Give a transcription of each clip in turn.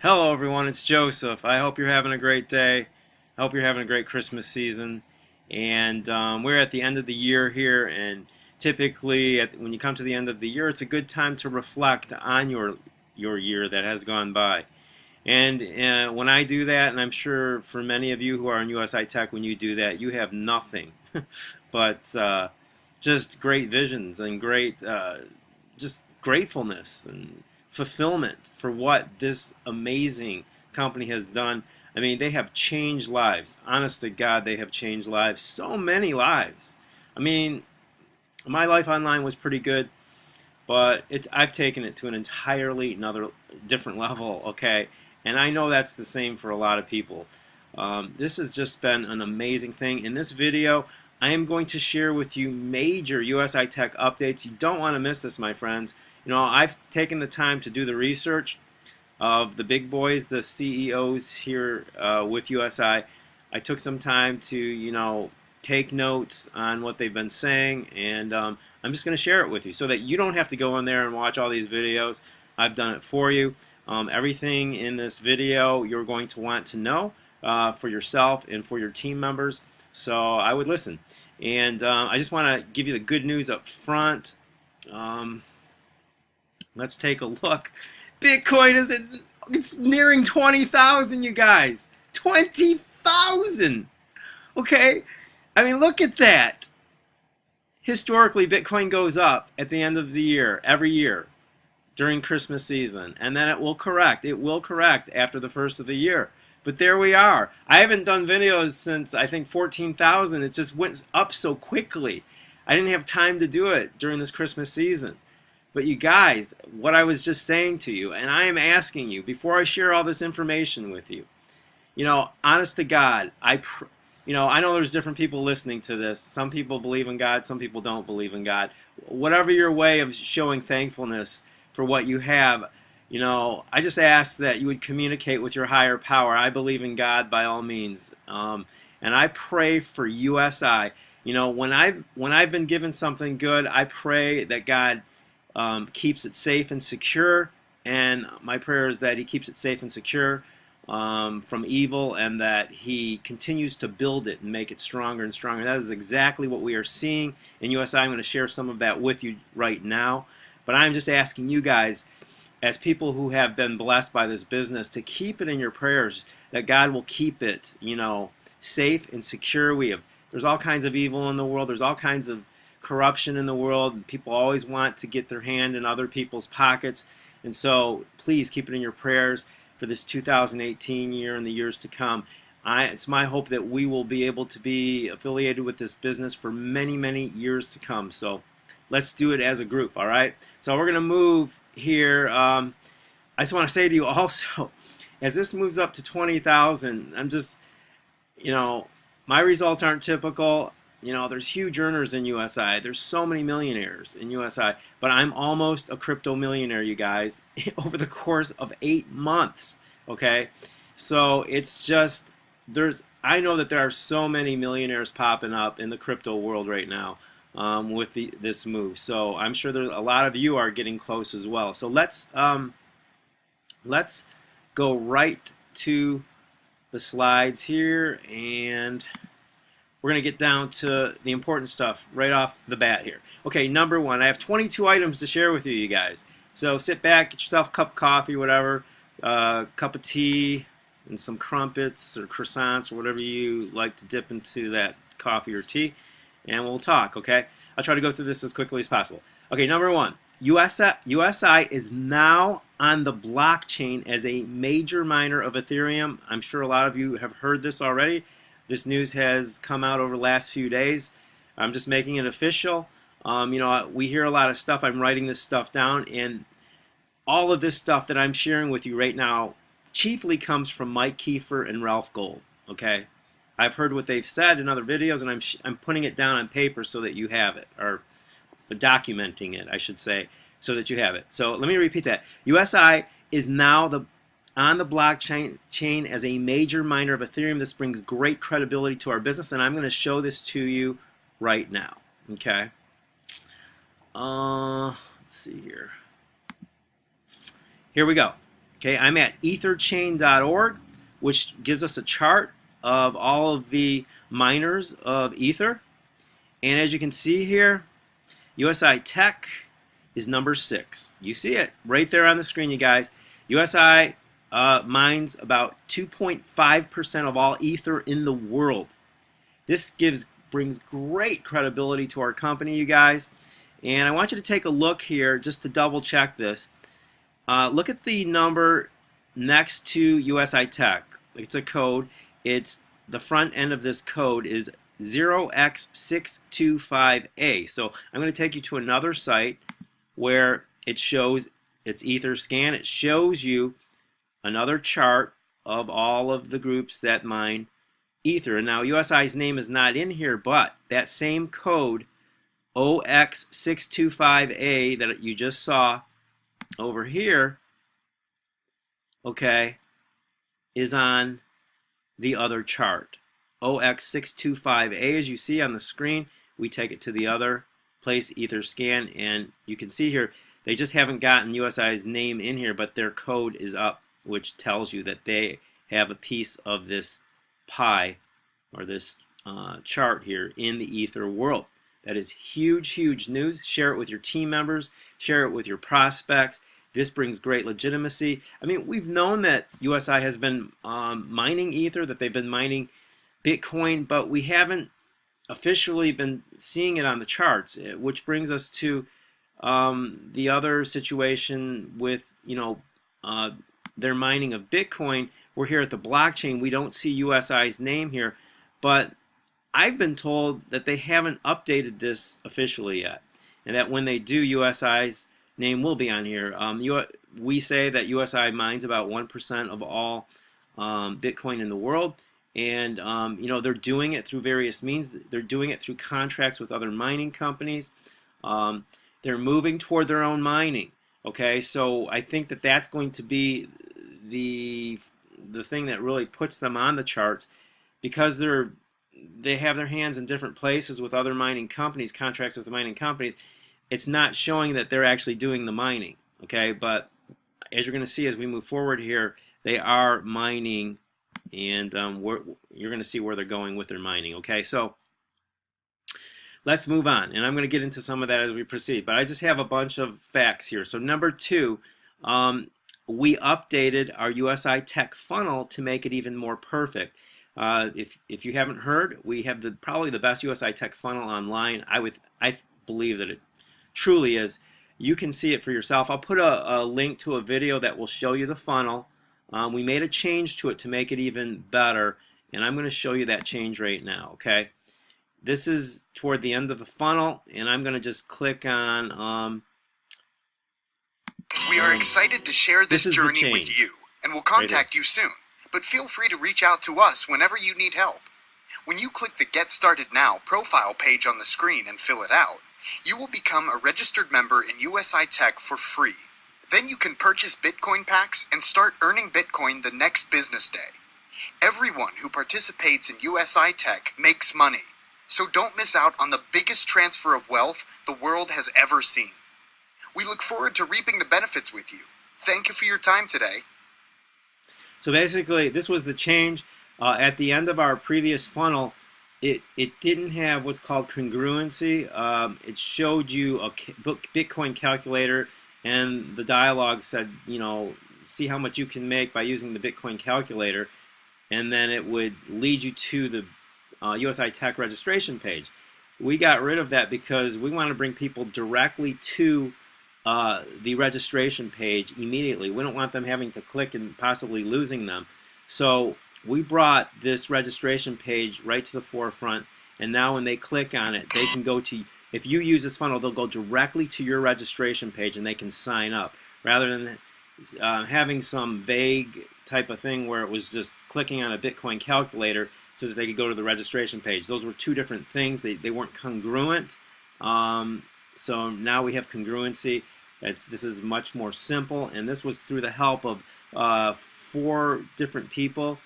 Hello everyone, it's Joseph. I hope you're having a great day. I hope you're having a great Christmas season. And we're at the end of the year here, and typically when you come to the end of the year, it's a good time to reflect on your year that has gone by. And when I do that, and I'm sure for many of you who are in USI Tech, when you do that, you have nothing but just great visions and great just gratefulness and fulfillment for what this amazing company has done. I mean, they have changed lives. Honest to God, they have changed lives. So many lives. I mean, my life online was pretty good, but I've taken it to an entirely another different level, okay? And I know that's the same for a lot of people. This has just been an amazing thing. In this video, I am going to share with you major USI Tech updates. You don't want to miss this, my friends. You know, I've taken the time to do the research of the big boys, the CEOs here with USI. I took some time to, take notes on what they've been saying, and I'm just going to share it with you so that you don't have to go in there and watch all these videos. I've done it for you. Everything in this video you're going to want to know for yourself and for your team members. So I would listen. And I just want to give you the good news up front. Let's take a look. Bitcoin it's nearing 20,000, you guys. 20,000. Okay? I mean, look at that. Historically, Bitcoin goes up at the end of the year, every year, during Christmas season. And then it will correct. It will correct after the first of the year. But there we are. I haven't done videos since, I think, 14,000. It just went up so quickly. I didn't have time to do it during this Christmas season. But you guys, what I was just saying to you, and I am asking you, before I share all this information with you, honest to God, I know there's different people listening to this. Some people believe in God, some people don't believe in God. Whatever your way of showing thankfulness for what you have, I just ask that you would communicate with your higher power. I believe in God by all means, and I pray for USI. When I've been given something good, I pray that God keeps it safe and secure, and my prayer is that He keeps it safe and secure from evil, and that He continues to build it and make it stronger and stronger. That is exactly what we are seeing in USI. I'm going to share some of that with you right now, but I'm just asking you guys, as people who have been blessed by this business, to keep it in your prayers, that God will keep it, safe and secure. There's all kinds of evil in the world. There's all kinds of corruption in the world. People always want to get their hand in other people's pockets, and so please keep it in your prayers for this 2018 year and the years to come. It's my hope that we will be able to be affiliated with this business for many, many years to come. So let's do it as a group, all right? So we're going to move here. I just want to say to you also, as this moves up to 20,000, I'm just, my results aren't typical. There's huge earners in USI. There's so many millionaires in USI, but I'm almost a crypto millionaire, you guys, over the course of 8 months, okay? So it's just, I know that there are so many millionaires popping up in the crypto world right now with this move. So I'm sure there's a lot of you are getting close as well. So let's go right to the slides here, and we're going to get down to the important stuff right off the bat here. Okay, number one, I have 22 items to share with you, you guys. So sit back, get yourself a cup of coffee, whatever, cup of tea, and some crumpets or croissants or whatever you like to dip into that coffee or tea, and we'll talk, okay? I'll try to go through this as quickly as possible. Okay, number one, USI is now on the blockchain as a major miner of Ethereum. I'm sure a lot of you have heard this already. This news has come out over the last few days. I'm just making it official. We hear a lot of stuff. I'm writing this stuff down, and all of this stuff that I'm sharing with you right now chiefly comes from Mike Kiefer and Ralph Gold. Okay, I've heard what they've said in other videos, and I'm putting it down on paper so that you have it, or documenting it, I should say, so that you have it. So let me repeat that. USI is now on the blockchain as a major miner of Ethereum. This brings great credibility to our business, and I'm going to show this to you right now. Okay. Let's see here. Here we go. Okay, I'm at etherchain.org, which gives us a chart of all of the miners of Ether. And as you can see here, USI Tech is number 6. You see it right there on the screen, you guys. USI mines about 2.5% of all Ether in the world. This brings great credibility to our company, you guys. And I want you to take a look here just to double check this. Look at the number next to USI Tech. It's a code. It's the front end of this code is 0x625A. So I'm going to take you to another site where it shows it's Etherscan. It shows you another chart of all of the groups that mine Ether. And now USI's name is not in here, but that same code, OX625A, that you just saw over here, okay, is on the other chart. OX625A, as you see on the screen. We take it to the other place, Etherscan, and you can see here they just haven't gotten USI's name in here, but their code is up, which tells you that they have a piece of this pie or this chart here in the Ether world. That is huge, huge news. Share it with your team members. Share it with your prospects. This brings great legitimacy. I mean, we've known that USI has been mining Ether, that they've been mining Bitcoin, but we haven't officially been seeing it on the charts, which brings us to the other situation with, their mining of Bitcoin. We're here at the blockchain. We don't see USI's name here, but I've been told that they haven't updated this officially yet, and that when they do, USI's name will be on here. We say that USI mines about 1% of all Bitcoin in the world, and they're doing it through various means. They're doing it through contracts with other mining companies. They're moving toward their own mining. Okay, so I think that that's going to be the thing that really puts them on the charts, because they have their hands in different places with other mining companies, contracts with the mining companies. It's not showing that they're actually doing the mining, okay? But as you're going to see as we move forward here, they are mining, and you're going to see where they're going with their mining, okay? So let's move on, and I'm going to get into some of that as we proceed, but I just have a bunch of facts here. So number 2, we updated our USI Tech funnel to make it even more perfect. If you haven't heard, we have probably the best USI Tech funnel online. I believe that it truly is. You can see it for yourself. I'll put a link to a video that will show you the funnel. We made a change to it to make it even better, and I'm going to show you that change right now. Okay, this is toward the end of the funnel, and I'm going to just click on. We are excited to share this journey with you, and we'll contact you soon. But feel free to reach out to us whenever you need help. When you click the Get Started Now profile page on the screen and fill it out, you will become a registered member in USI Tech for free. Then you can purchase Bitcoin packs and start earning Bitcoin the next business day. Everyone who participates in USI Tech makes money, so don't miss out on the biggest transfer of wealth the world has ever seen. We look forward to reaping the benefits with you. Thank you for your time today. So basically, this was the change. At the end of our previous funnel, it didn't have what's called congruency. It showed you a Bitcoin calculator, and the dialogue said, see how much you can make by using the Bitcoin calculator, and then it would lead you to the USI Tech registration page. We got rid of that because we want to bring people directly to the registration page immediately. We don't want them having to click and possibly losing them. So we brought this registration page right to the forefront, and now when they click on it, they can go to, if you use this funnel, they'll go directly to your registration page and they can sign up, rather than having some vague type of thing where it was just clicking on a Bitcoin calculator so that they could go to the registration page. Those were two different things. They weren't congruent. So now we have congruency. This is much more simple, and this was through the help of 4 different people.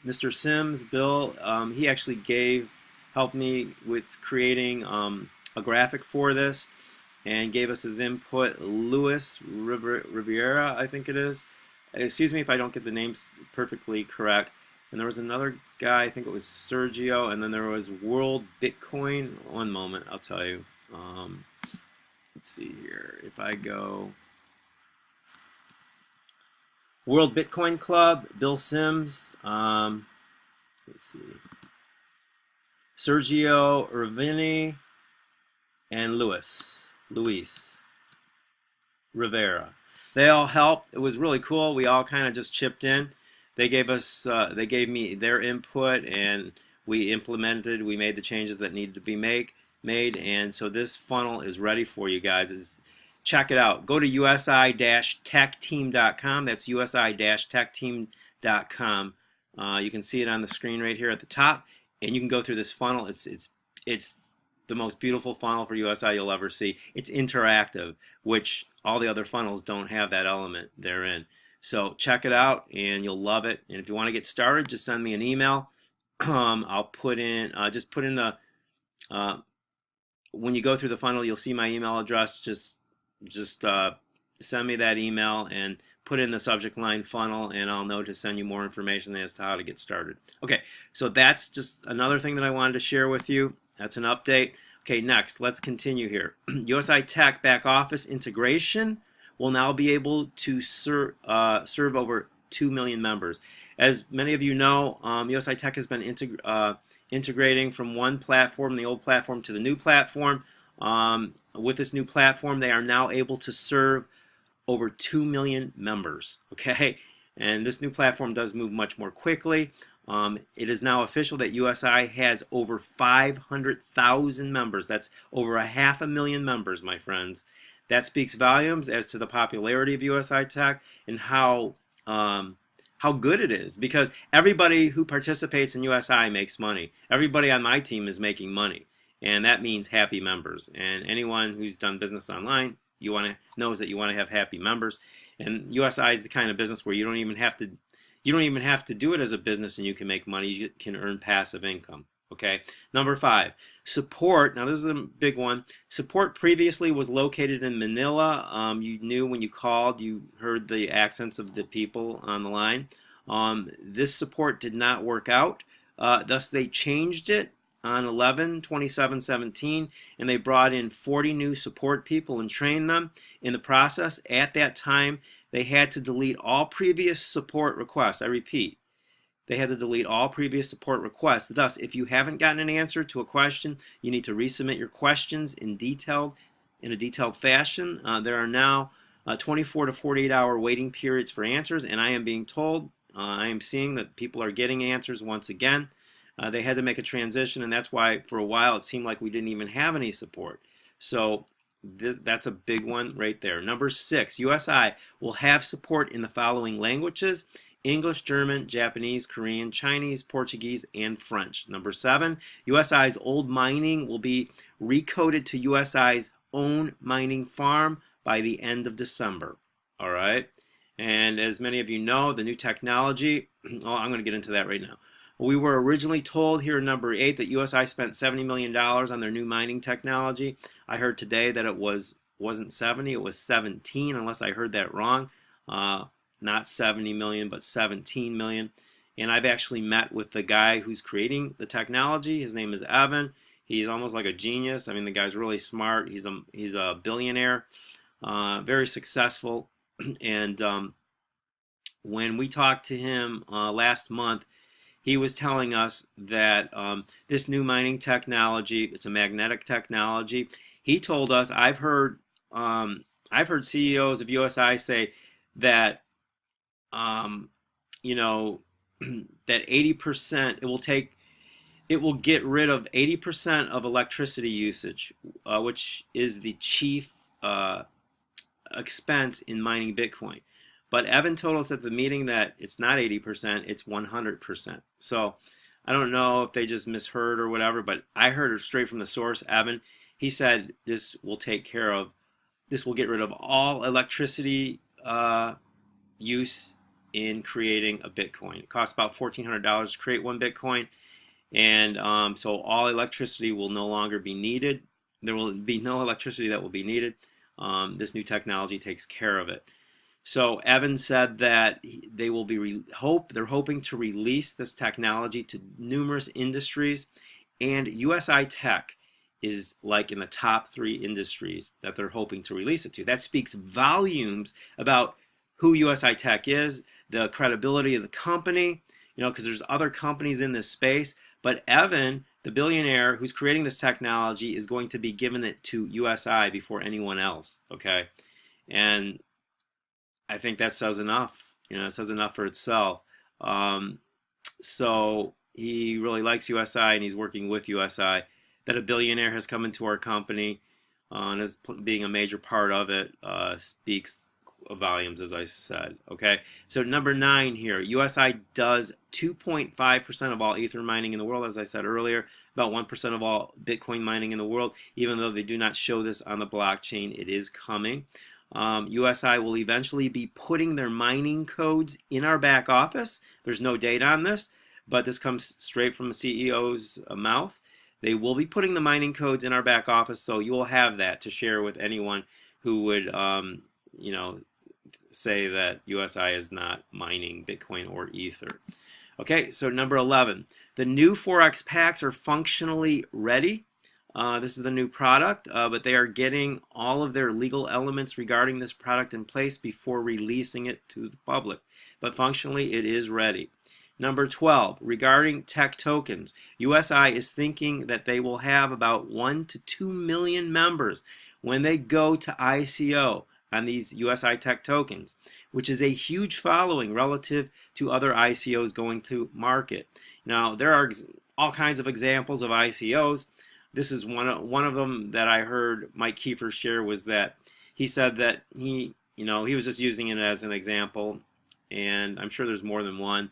Mr. Sims, Bill, he actually helped me with creating a graphic for this, and gave us his input. Luis Riviera, I think it is. Excuse me if I don't get the names perfectly correct. And there was another guy, I think it was Sergio, and then there was World Bitcoin. One moment, I'll tell you. Let's see here. If I go World Bitcoin Club, Bill Sims, let's see, Sergio Ravini, and Luis Rivera. They all helped. It was really cool. We all kind of just chipped in. They gave gave me their input, and we implemented. We made the changes that needed to be made, and so this funnel is ready for you guys. Check it out. Go to usi-techteam.com. That's usi-techteam.com. You can see it on the screen right here at the top, and you can go through this funnel. It's the most beautiful funnel for USI you'll ever see. It's interactive, which all the other funnels don't have that element therein. So check it out, and you'll love it. And if you want to get started, just send me an email. I'll put in just put in the when you go through the funnel, you'll see my email address. Just send me that email and put in the subject line funnel, and I'll know to send you more information as to how to get started. Okay, so that's just another thing that I wanted to share with you. That's an update. Okay, next, let's continue here. USI Tech back office integration will now be able to serve over 2 million members. As many of you know, USI Tech has been integrating from one platform, the old platform, to the new platform. With this new platform, they are now able to serve over 2 million members. Okay, and this new platform does move much more quickly. It is now official that USI has over 500,000 members. That's over 500,000 members, my friends. That speaks volumes as to the popularity of USI Tech and how good it is, because everybody who participates in USI makes money. Everybody on my team is making money, and that means happy members. And anyone who's done business online, knows that you want to have happy members. And USI is the kind of business where you don't even have to do it as a business, and you can make money. You can earn passive income. Okay. Number 5, support. Now this is a big one. Support previously was located in Manila. You knew when you called, you heard the accents of the people on the line. This support did not work out. Thus they changed it on 11/27/17, and they brought in 40 new support people and trained them. In the process, at that time, they had to delete all previous support requests. I repeat, they had to delete all previous support requests. Thus, if you haven't gotten an answer to a question, you need to resubmit your questions in a detailed fashion. There are now 24 to 48 hour waiting periods for answers, and I am being told, I am seeing that people are getting answers once again. They had to make a transition, and that's why for a while it seemed like we didn't even have any support. So that's a big one right there. Number 6, USI will have support in the following languages: English, German, Japanese, Korean, Chinese, Portuguese, and French. Number 7, USI's old mining will be recoded to USI's own mining farm by the end of December. All right. And as many of you know, the new technology, I'm going to get into that right now. We were originally told here in number 8 that USI spent $70 million on their new mining technology. I heard today that it wasn't 70, it was 17, unless I heard that wrong. Not 70 million, but 17 million. And I've actually met with the guy who's creating the technology. His name is Evan. He's almost like a genius. I mean, the guy's really smart. He's a billionaire, very successful. And when we talked to him last month, he was telling us that this new mining technology, it's a magnetic technology. He told us, I've heard CEOs of USI say that you know, that 80% it will get rid of 80% of electricity usage, which is the chief expense in mining Bitcoin. But Evan told us at the meeting that it's not 80%, it's 100%. So I don't know if they just misheard or whatever, but I heard it straight from the source, Evan. He said this will get rid of all electricity use in creating a Bitcoin. It costs about $1,400 to create one Bitcoin, and so all electricity will no longer be needed. there will be no electricity that will be needed. This new technology takes care of it. So Evan said that they will be they're hoping to release this technology to numerous industries, and USI Tech is like in the top 3 industries that they're hoping to release it to. That speaks volumes about who USI Tech is, the credibility of the company, because there's other companies in this space, but Evan, the billionaire who's creating this technology, is going to be giving it to USI before anyone else, okay? And I think that says enough. It says enough for itself. So he really likes USI, and he's working with USI. That a billionaire has come into our company and is being a major part of it speaks volumes, as I said. Okay, so number 9 here, USI does 2.5% of all Ether mining in the world, as I said earlier, about 1% of all Bitcoin mining in the world. Even though they do not show this on the blockchain, it is coming. USI will eventually be putting their mining codes in our back office. There's no date on this, but this comes straight from the CEO's mouth. They will be putting the mining codes in our back office, so you will have that to share with anyone who would, say that USI is not mining Bitcoin or Ether. Okay, so number 11, the new Forex packs are functionally ready. This is the new product, but they are getting all of their legal elements regarding this product in place before releasing it to the public. But functionally, it is ready. Number 12, regarding tech tokens, USI is thinking that they will have about 1 to 2 million members when they go to ICO on these USI Tech tokens, which is a huge following relative to other ICOs going to market. Now, there are all kinds of examples of ICOs. This is one of them that I heard Mike Kiefer share, was that he said that he was just using it as an example, and I'm sure there's more than one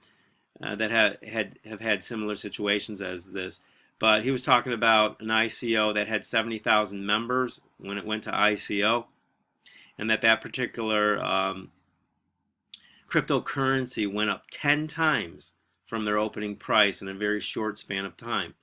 that have had similar situations as this. But he was talking about an ICO that had 70,000 members when it went to ICO, and that particular cryptocurrency went up 10 times from their opening price in a very short span of time.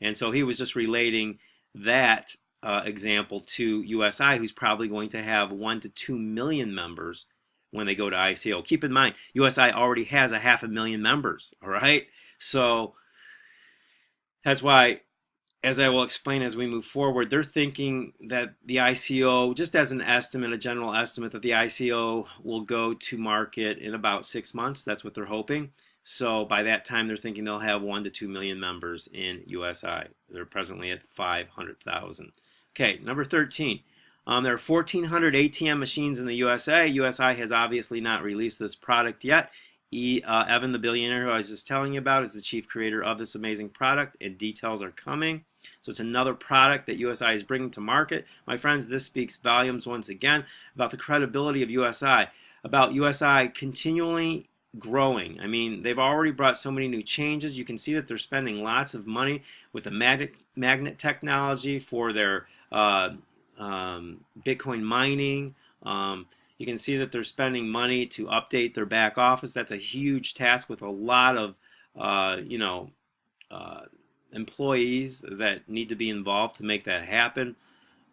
And so he was just relating that example to USI, who's probably going to have 1 to 2 million members when they go to ICO. Keep in mind, USI already has 500,000 members, all right? So that's why, as I will explain as we move forward, they're thinking that the ICO, just as an estimate, a general estimate, that the ICO will go to market in about 6 months. That's what they're hoping. So by that time, they're thinking they'll have 1 to 2 million members in USI. They're presently at 500,000. Okay, number 13. There are 1,400 ATM machines in the USA. USI has obviously not released this product yet. Evan, the billionaire who I was just telling you about, is the chief creator of this amazing product, and details are coming. So it's another product that USI is bringing to market. My friends, this speaks volumes once again about the credibility of USI, about USI continually growing. I mean, they've already brought so many new changes. You can see that they're spending lots of money with the magnet technology for their Bitcoin mining. You can see that they're spending money to update their back office. That's a huge task with a lot of employees that need to be involved to make that happen.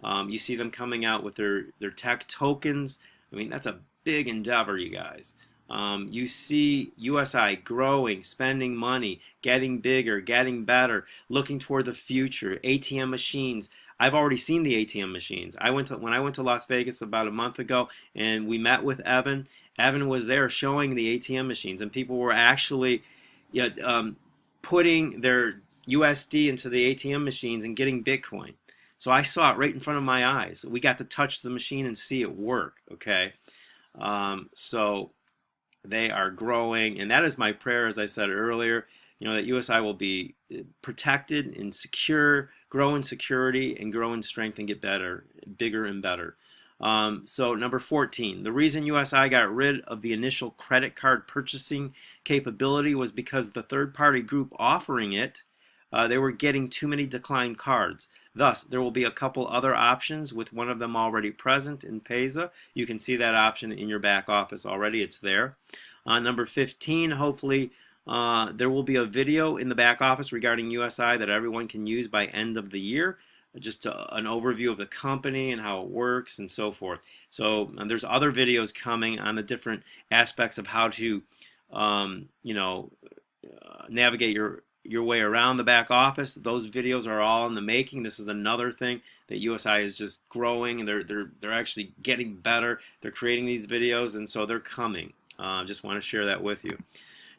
You see them coming out with their tech tokens. I mean, that's a big endeavor, you guys. You see USI growing, spending money, getting bigger, getting better, looking toward the future. ATM machines. I've already seen the ATM machines. When I went to Las Vegas about a month ago, and we met with Evan. Evan was there showing the ATM machines, and people were actually putting their USD into the ATM machines and getting Bitcoin. So I saw it right in front of my eyes. We got to touch the machine and see it work. Okay, so they are growing, and that is my prayer, as I said earlier, that USI will be protected and secure, grow in security and grow in strength and get better, bigger and better. So number 14, the reason USI got rid of the initial credit card purchasing capability was because the third-party group offering it, they were getting too many declined cards. Thus, there will be a couple other options, with one of them already present in Pesa. You can see that option in your back office already. It's there. Number 15, hopefully there will be a video in the back office regarding USI that everyone can use by end of the year. just an overview of the company and how it works and so forth. So there's other videos coming on the different aspects of how to, navigate your way around the back office. Those videos are all in the making. This is another thing that USI is just growing, and they're actually getting better. They're creating these videos, and so they're coming. Just want to share that with you.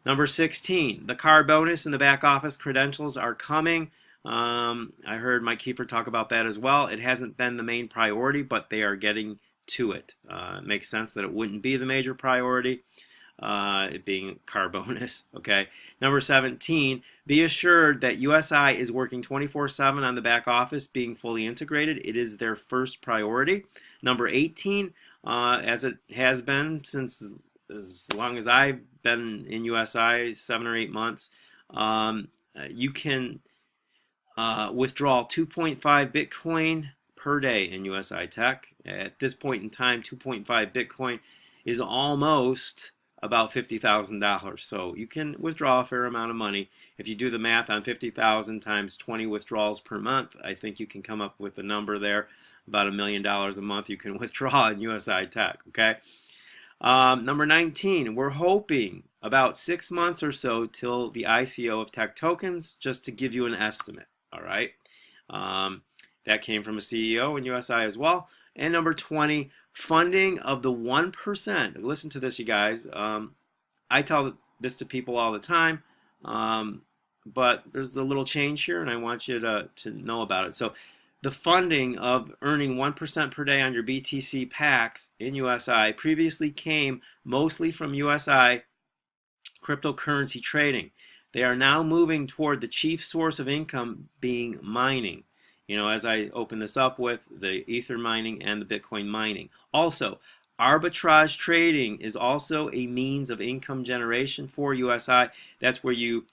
Number 16, the car bonus and the back office credentials are coming. I heard Mike Kiefer talk about that as well. It hasn't been the main priority, but they are getting to it. It makes sense that it wouldn't be the major priority, it being car bonus. Okay. Number 17, be assured that USI is working 24/7 on the back office being fully integrated. It is their first priority. Number 18, as it has been since as long as I've been in USI, 7 or 8 months, you can withdraw 2.5 Bitcoin per day in USI Tech. At this point in time, 2.5 Bitcoin is almost about $50,000. So you can withdraw a fair amount of money. If you do the math on 50,000 times 20 withdrawals per month, I think you can come up with a number there, about $1 million a month you can withdraw in USI Tech. Okay. Number 19, we're hoping about 6 months or so till the ICO of Tech Tokens, just to give you an estimate. All right. That came from a CEO in USI as well. And number 20, funding of the 1%. Listen to this, you guys. I tell this to people all the time, but there's a little change here, and I want you to know about it. So the funding of earning 1% per day on your BTC packs in USI previously came mostly from USI cryptocurrency trading. They are now moving toward the chief source of income being mining. As I open this up with the Ether mining and the Bitcoin mining. Also, arbitrage trading is also a means of income generation for USI. That's where you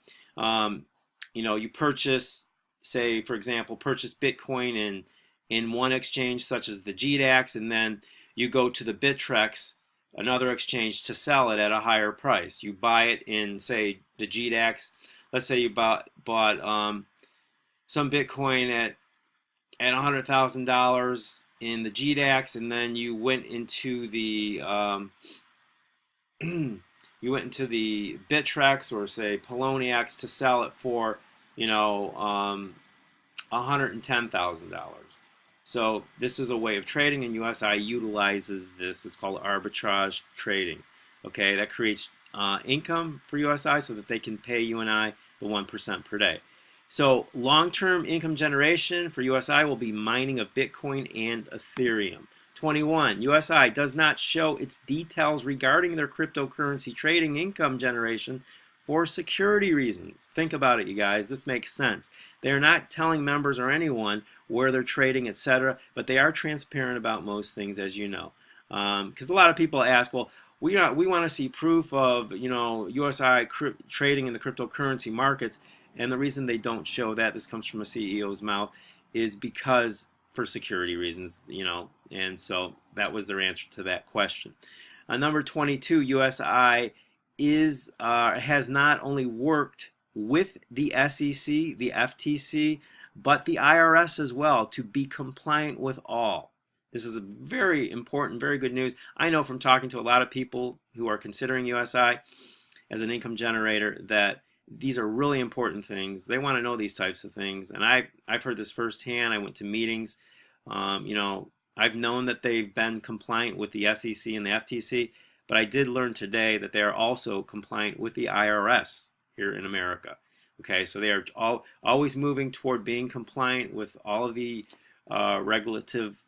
purchase, say, for example, purchase Bitcoin in one exchange such as the GDAX, and then you go to the Bittrex, another exchange, to sell it at a higher price. You buy it in, say, the GDAX. Let's say you bought some Bitcoin at $100,000 in the GDAX, and then you went into the Bittrex or say Poloniex to sell it for $110,000. So this is a way of trading, and USI utilizes this. It's called arbitrage trading. Okay, that creates income for USI so that they can pay you and I the 1% per day. So long-term income generation for USI will be mining of Bitcoin and Ethereum. 21, USI does not show its details regarding their cryptocurrency trading income generation for security reasons. Think about it, you guys. This makes sense. They're not telling members or anyone where they're trading, etc., but they are transparent about most things, as you know. Because a lot of people ask, well, we want to see proof of USI trading in the cryptocurrency markets. And the reason they don't show that, this comes from a CEO's mouth, is because for security reasons, and so that was their answer to that question. Number 22, USI has not only worked with the SEC, the FTC, but the IRS as well to be compliant with all. This is a very important, very good news. I know from talking to a lot of people who are considering USI as an income generator that these are really important things. They want to know these types of things, and I've heard this firsthand. I went to meetings. I've known that they've been compliant with the SEC and the FTC, but I did learn today that they are also compliant with the IRS here in America. Okay, so they are always moving toward being compliant with all of the regulative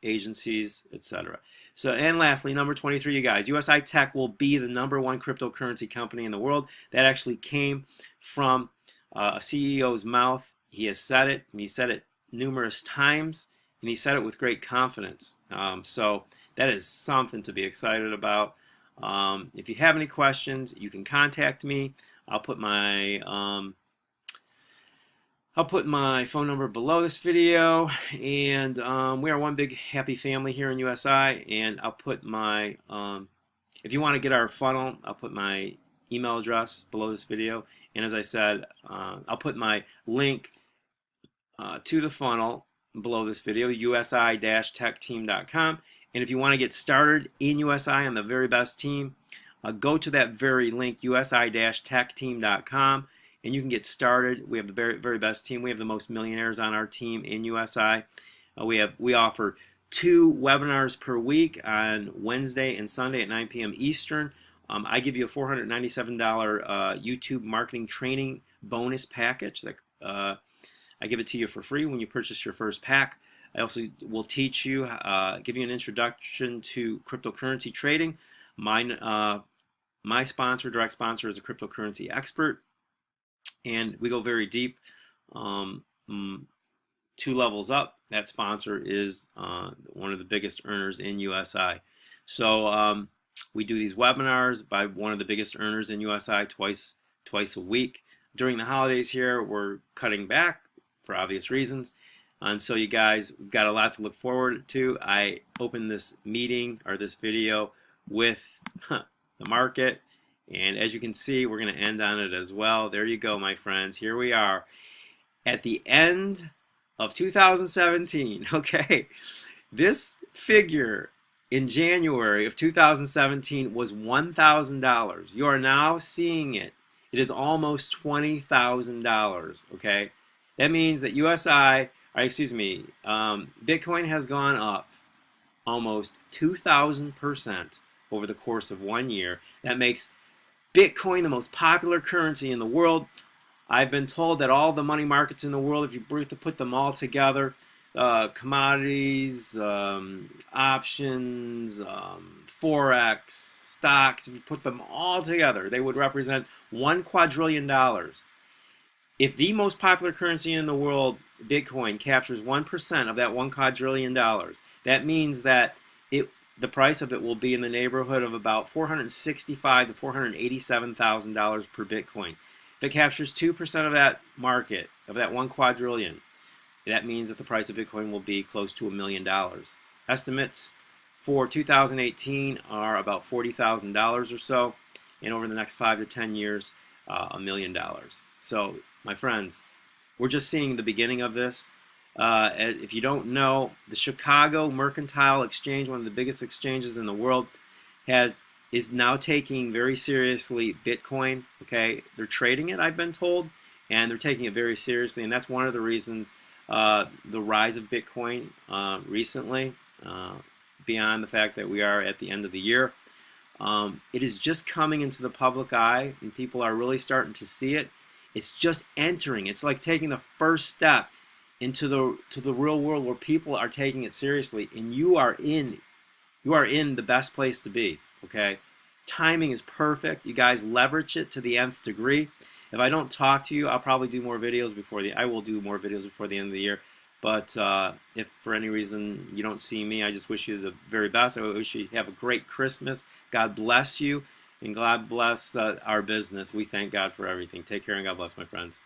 agencies, etc. So, and lastly, number 23, you guys, USI Tech will be the #1 cryptocurrency company in the world. That actually came from a CEO's mouth. He has said it, and he said it numerous times, and he said it with great confidence. So that is something to be excited about. If you have any questions, you can contact me. I'll put my phone number below this video, and we are one big happy family here in USI. And I'll put my, if you want to get our funnel, I'll put my email address below this video. And as I said, I'll put my link to the funnel below this video, usi-techteam.com. And if you want to get started in USI on the very best team, go to that very link, usi-techteam.com, and you can get started. We have the very best team. We have the most millionaires on our team in USI. We offer 2 webinars per week on Wednesday and Sunday at 9 p.m. Eastern. I give you a $497 YouTube marketing training bonus package that I give it to you for free when you purchase your first pack. I also will teach you, give you an introduction to cryptocurrency trading. My sponsor, direct sponsor, is a cryptocurrency expert, and we go very deep. 2 levels up, that sponsor is one of the biggest earners in USI. So we do these webinars by one of the biggest earners in USI twice a week. During the holidays here, we're cutting back for obvious reasons. And so you guys, we've got a lot to look forward to. I opened this meeting or this video with the market, and as you can see, we're going to end on it as well. There you go, my friends. Here we are at the end of 2017. Okay, this figure in January of 2017 was $1,000. You are now seeing it. It is almost $20,000. Okay, that means that Bitcoin has gone up almost 2,000% over the course of 1 year. That makes Bitcoin the most popular currency in the world. I've been told that all the money markets in the world, if you were to put them all together, commodities, options, Forex, stocks, if you put them all together, they would represent $1 quadrillion. If the most popular currency in the world, Bitcoin, captures 1% of that $1 quadrillion, that means that the price of it will be in the neighborhood of about $465,000 to $487,000 per Bitcoin. If it captures 2% of that market, of that $1 quadrillion, that means that the price of Bitcoin will be close to $1 million. Estimates for 2018 are about $40,000 or so, and over the next 5 to 10 years, $1 million. So, my friends, we're just seeing the beginning of this. If you don't know, the Chicago Mercantile Exchange, one of the biggest exchanges in the world, is now taking very seriously Bitcoin. Okay, they're trading it, I've been told, and they're taking it very seriously, and that's one of the reasons the rise of Bitcoin recently, beyond the fact that we are at the end of the year. It is just coming into the public eye, and people are really starting to see it. It's just entering. It's like taking the first step into the real world where people are taking it seriously, and you are in the best place to be. Okay, timing is perfect. You guys leverage it to the nth degree. If I don't talk to you, I'll probably do more videos I will do more videos before the end of the year. But if for any reason you don't see me, I just wish you the very best. I wish you have a great Christmas. God bless you, and God bless our business. We thank God for everything. Take care, and God bless, my friends.